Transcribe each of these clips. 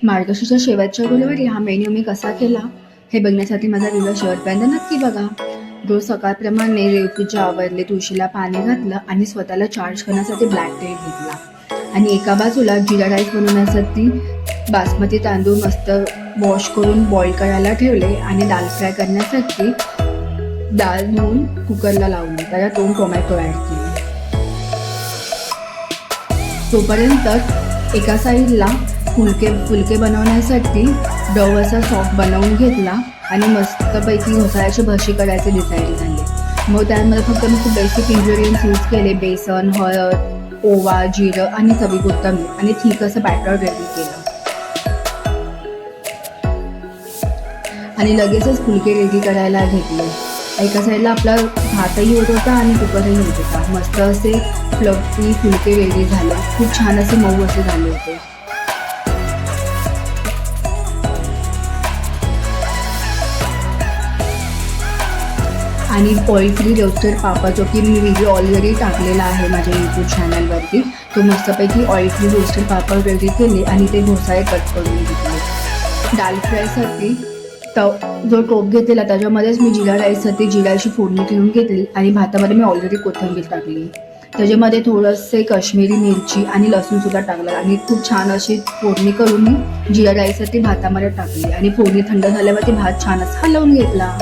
मार्गशीर्षच्या शेवटच्या गुरुवारी हा मेन्यू मी कसा केला हे बघण्यासाठी माझा व्हिडिओ शेवटपर्यंत नक्की बघा. रोज सकाळप्रमाणे देवपूजा आवरली, तुळशीला पाणी घातलं आणि स्वतःला चार्ज करण्यासाठी ब्लॅक टी घेतला आणि एका बाजूला जिरा राईस बनवण्यासाठी बासमती तांदूळ मस्त वॉश करून बॉईल करायला ठेवले आणि दाल फ्राय करण्यासाठी डाळ धुवून कुकरला लावली. त्याला 2 टोमॅटो ॲड केले. तोपर्यंत एका साईडला फुलके बनवण्यासाठी डव असा सॉफ्ट बनवून घेतला आणि मस्तपैकी घोसाळ्याची भजी करायचे डिसाईड झाले. मग त्यामध्ये फक्त मी खूप बेसिक इन्ग्रेडियंट्स यूज केले. बेसन, हळद, ओवा, जिरं आणि चवीपुरतं मीठ आणि ठीक असं बॅटर रेडी केलं आणि लगेचच फुलके रेडी करायला घेतले. एका साईडला आपला भातही होत होता आणि कुकरही होत होता. मस्त असे फ्लफी फुलके रेडी झाले. खूप छान असे मऊ असे झाले होते. आणि ऑइल फ्री रोस्टेड पापड, जो की मी व्हिडिओ ऑलरेडी टाकलेला आहे माझ्या यूट्यूब चॅनलवरती, तो मस्तपैकी ऑइल फ्री रोस्टेड पापड रेडी केले आणि ते घोसाळे कट करून घेतले. दाल फ्रायसाठी जो टोप घेतलेला त्याच्यामध्येच मी जिरा राईससाठी जिऱ्याची फोडणी देऊन घेतली आणि भातामध्ये मी ऑलरेडी कोथिंबीर टाकली. त्याच्यामध्ये थोडंसे काश्मीरी मिरची आणि लसूणसुद्धा टाकलं आणि खूप छान अशी फोडणी करून मी जिरा राईससाठी भातामध्ये टाकली आणि फोडणी थंड झाल्यावरती भात छान असा हलवून घेतला.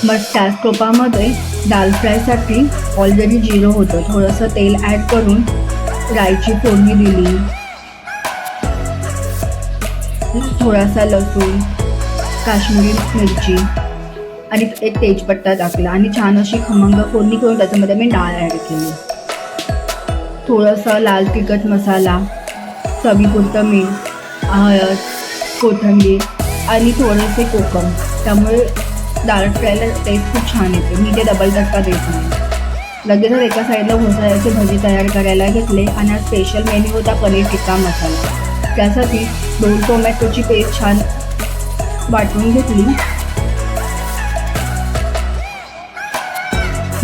मग त्याच टोपामध्ये दाल फ्रायसाठी ऑलरेडी जिरं होतं, थोडंसं तेल ॲड करून राईची फोडणी दिली. थोडासा लसूण, काश्मीरी मिरची आणि एक तेजपत्ता टाकला आणि छान अशी खमंग फोडणी करून त्याच्यामध्ये मी डाळ ॲड केली. थोडासा लाल तिखट मसाला, चवीपुरतं मीठ, हळद, कोथिंबीर आणि थोडेसे कोकम. त्यामुळे दाल फ्रायला टेस्ट खूप छान येते. मी ते डबल तडका देत नाही. लगेचच एका साईडला घोसाळ्याची भजी तयार करायला घेतले आणि हा स्पेशल मेन्यू होता पनीर टिक्का मसाला. त्यासाठी 2 टोमॅटोची पेस्ट छान वाटून घेतली.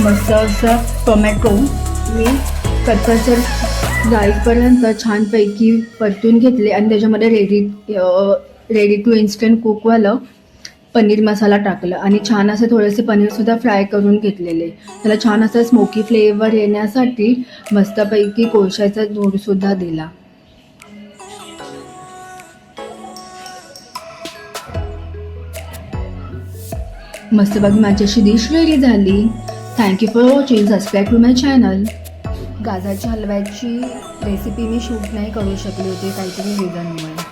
मस्त असं टोमॅटो मी कच्चासर जाईपर्यंत छानपैकी परतून घेतले आणि त्याच्यामध्ये ready to instant कुकवालं paneer masala टाकलं आणि छान असं थोडेसे पनीरसुद्धा फ्राय करून घेतलेले. त्याला छान असं स्मोकी फ्लेवर येण्यासाठी मस्तपैकी कोळशाचा धूरसुद्धा दिला. मस्त बघ माझी अशी डिश रेडी झाली. Thank you for watching. Subscribe to my channel. गाजराच्या हलव्याची रेसिपी मी शूट नाही करू शकली होती काहीतरी रिझनमुळे.